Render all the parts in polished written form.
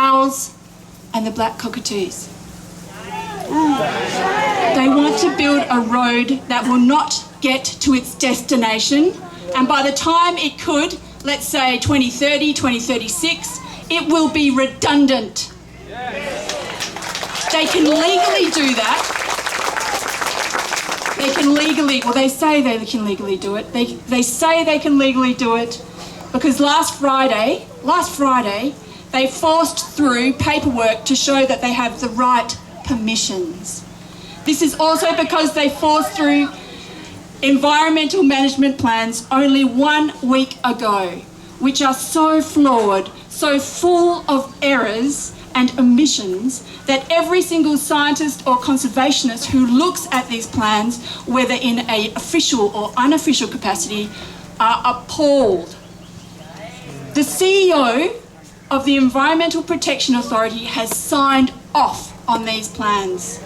owls and the black cockatoos. They want to build a road that will not get to its destination, and by the time it could, let's say 2030, 2036, it will be redundant. They can legally do that. They can legally, well, they say they can legally do it. They say they can legally do it because last Friday, they forced through paperwork to show that they have the right permissions. This is also because they forced through environmental management plans only 1 week ago, which are so flawed, so full of errors and omissions that every single scientist or conservationist who looks at these plans, whether in an official or unofficial capacity, are appalled. The CEO of the Environmental Protection Authority has signed off on these plans.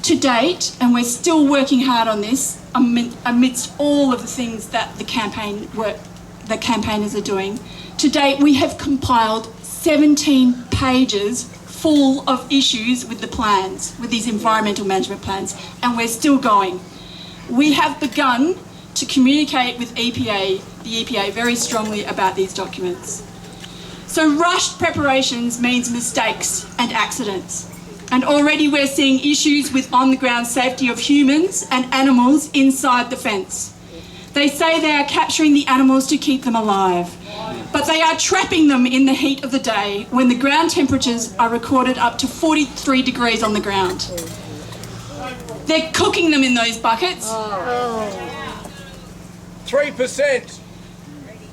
To date, and we're still working hard on this, amidst all of the things that the campaigners are doing, to date we have compiled 17 pages full of issues with the plans, with these environmental management plans, and we're still going. We have begun to communicate with the EPA very strongly about these documents. So rushed preparations means mistakes and accidents. And already we're seeing issues with on-the-ground safety of humans and animals inside the fence. They say they are capturing the animals to keep them alive, but they are trapping them in the heat of the day when the ground temperatures are recorded up to 43 degrees on the ground. They're cooking them in those buckets. 3%.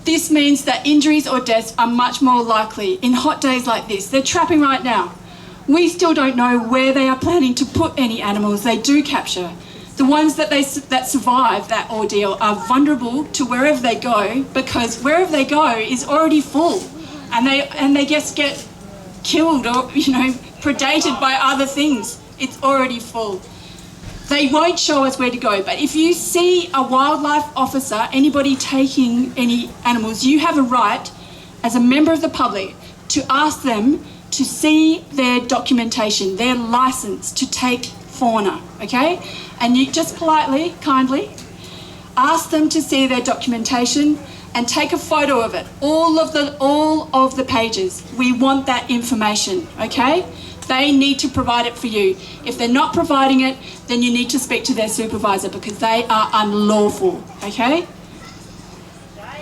This means that injuries or deaths are much more likely in hot days like this. They're trapping right now. We still don't know where they are planning to put any animals they do capture. The ones that survive that ordeal are vulnerable to wherever they go, because wherever they go is already full, and they just get killed or predated by other things. It's already full. They won't show us where to go, but if you see a wildlife officer, anybody taking any animals, you have a right as a member of the public to ask them to see their documentation, their license to take fauna, okay? And you just politely, kindly ask them to see their documentation and take a photo of it, all of the pages. We want that information, okay? They need to provide it for you. If they're not providing it, then you need to speak to their supervisor because they are unlawful, okay?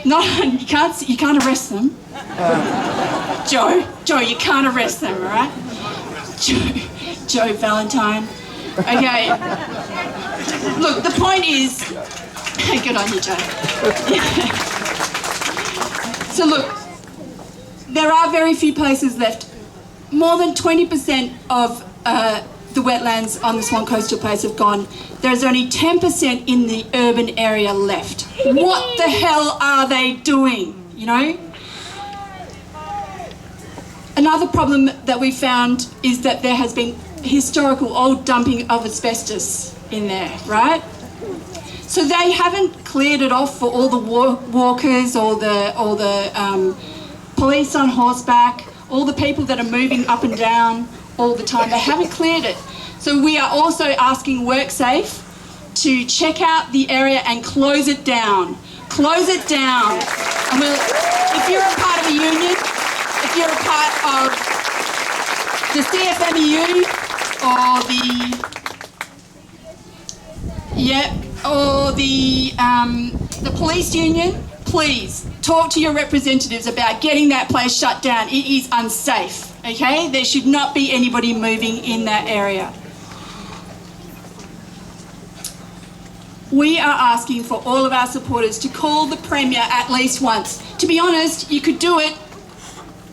No, you can't arrest them. Joe, you can't arrest them, all right? Joe Valentine. Okay. Look, the point is, good on you, Joe. So look, there are very few places left. More than 20% of the wetlands on the Swan Coastal Place have gone. There's only 10% in the urban area left. What the hell are they doing, Another problem that we found is that there has been historical old dumping of asbestos in there, right? So they haven't cleared it off for all the walkers or the police on horseback, all the people that are moving up and down all the time. They haven't cleared it. So we are also asking WorkSafe to check out the area and close it down. Close it down. And if you're a part of a union, if you're a part of the CFMEU or the police union, please talk to your representatives about getting that place shut down. It is unsafe, okay? There should not be anybody moving in that area. We are asking for all of our supporters to call the Premier at least once. To be honest, you could do it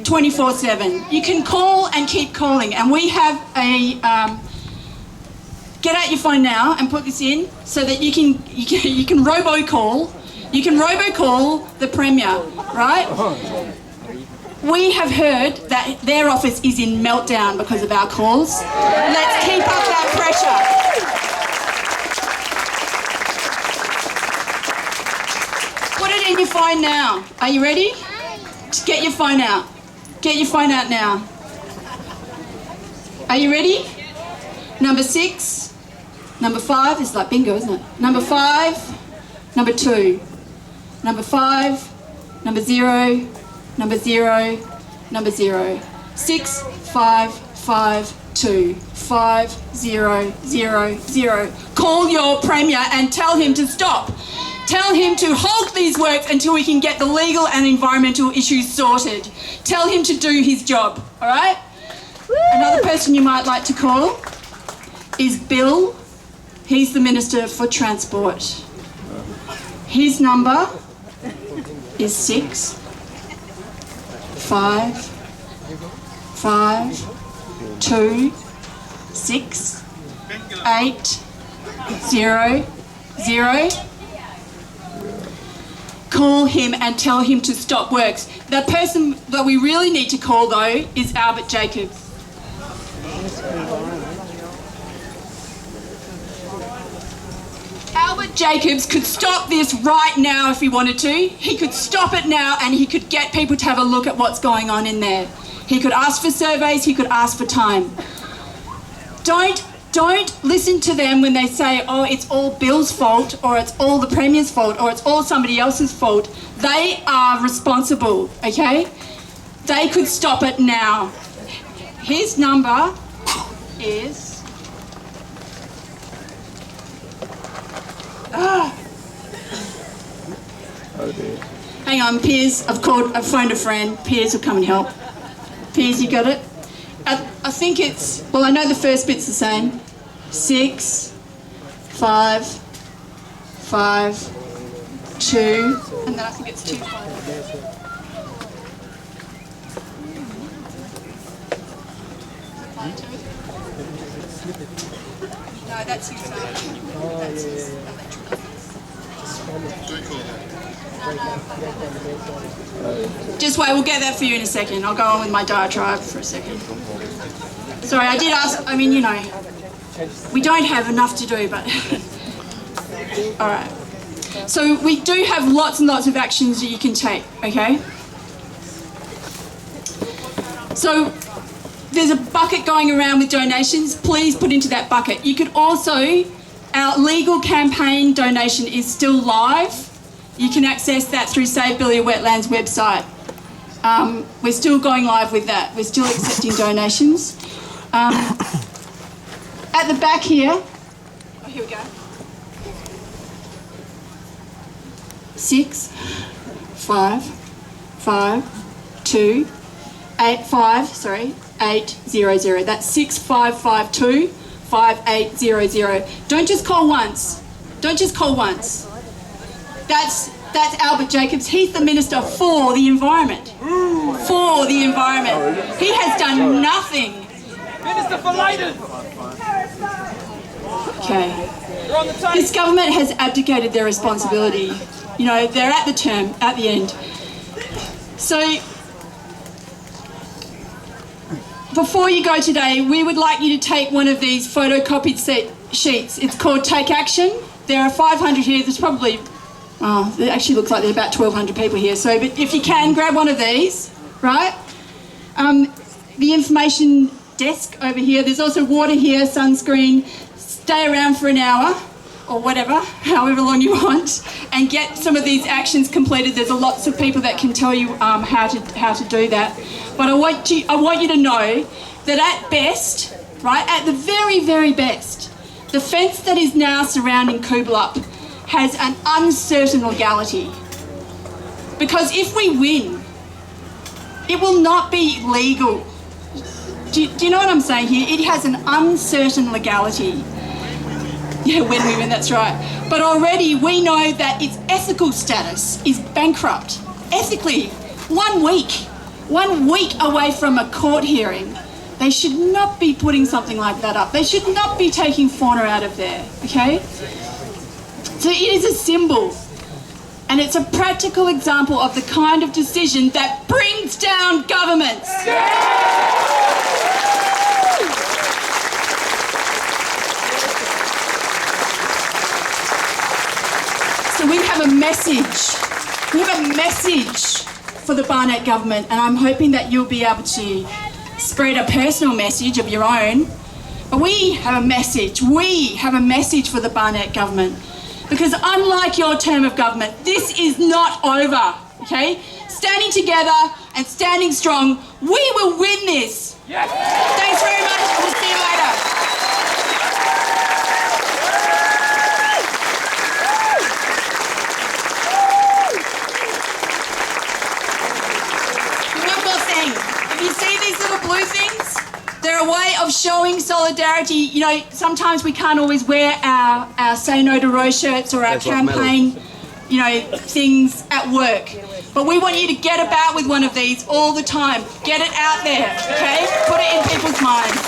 24/7. You can call and keep calling, and we have a get out your phone now and put this in so that you can robocall. You can robocall the Premier, right? We have heard that their office is in meltdown because of our calls. Let's keep up that pressure. Put it in your phone now. Are you ready? Get your phone out. Get your phone out now. Are you ready? Number 6, number 5, it's like bingo, isn't it? Number 5, number 2, number 5, number 0, number 0, number 0. 6, 5, 5, 2, 5, 0, 0, 0. Call your Premier and tell him to stop. Tell him to halt these works until we can get the legal and environmental issues sorted. Tell him to do his job, all right? Woo! Another person you might like to call is Bill. He's the Minister for Transport. His number is 6, 5, 5, 2, 6, 8, 0, 0. Call him and tell him to stop works. The person that we really need to call, though, is Albert Jacobs. Albert Jacobs could stop this right now if he wanted to. He could stop it now and he could get people to have a look at what's going on in there. He could ask for surveys, he could ask for time. Don't listen to them when they say, oh, it's all Bill's fault, or it's all the Premier's fault, or it's all somebody else's fault. They are responsible, okay? They could stop it now. His number is... Hang on, Piers, I've phoned a friend. Piers will come and help. Piers, you got it? I think it's, well, I know the first bit's the same. 6, 5, 5, 2, and then I think it's 2, 5. No, that's his that's his electrical. Just wait, we'll get that for you in a second. I'll go on with my diatribe for a second. Sorry, I did ask, I mean, you know, we don't have enough to do, but... All right. So we do have lots and lots of actions that you can take, okay? So there's a bucket going around with donations. Please put into that bucket. You could also, our legal campaign donation is still live. You can access that through Save Beeliar Wetlands website. We're still going live with that. We're still accepting donations. At the back here, oh, here we go. 6, 5, 5, 2, 8, 5, sorry, 8, 0, 0. That's 6, 5, 5, 2, 5, 8, 0, 0. Don't just call once. Don't just call once. That's Albert Jacobs. He's the Minister for the Environment. For the environment. He has done nothing. Minister for Leiden. Okay. This government has abdicated their responsibility. You know, they're at the term, at the end. So, before you go today, we would like you to take one of these photocopied sheets. It's called Take Action. There are 500 here. There's probably, oh, it actually looks like there's about 1,200 people here. So, but if you can, grab one of these, right? The information desk over here. There's also water here, sunscreen. Stay around for an hour or whatever, however long you want, and get some of these actions completed. There's lots of people that can tell you how to do that. But I want you to know that at best, right, at the very, very best, the fence that is now surrounding Coolbellup has an uncertain legality. Because if we win, it will not be legal. Do you know what I'm saying here? It has an uncertain legality. Yeah, when we win, that's right. But already we know that its ethical status is bankrupt. Ethically, 1 week away from a court hearing, they should not be putting something like that up. They should not be taking fauna out of there, okay? So it is a symbol, and it's a practical example of the kind of decision that brings down governments. So we have a message. We have a message for the Barnett government, and I'm hoping that you'll be able to spread a personal message of your own. But we have a message. We have a message for the Barnett government. Because unlike your term of government, this is not over, okay? Standing together and standing strong, we will win this. Yes. Thanks very much, and we'll see you later. One more thing. If you see these little blue things, they're a way of showing solidarity. You know, sometimes we can't always wear our Say No to Rose shirts or our campaign, you know, things at work. But we want you to get about with one of these all the time. Get it out there, okay? Put it in people's minds.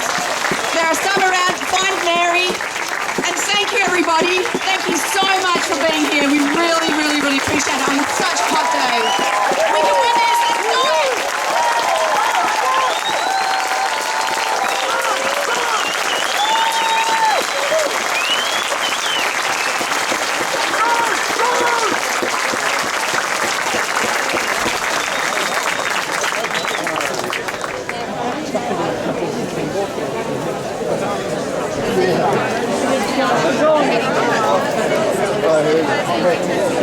There are some around. Find Mary. And thank you, everybody. Thank you so much for being here. We really, really, really appreciate it on such a hot day. We can win this. Let's do it. Oh,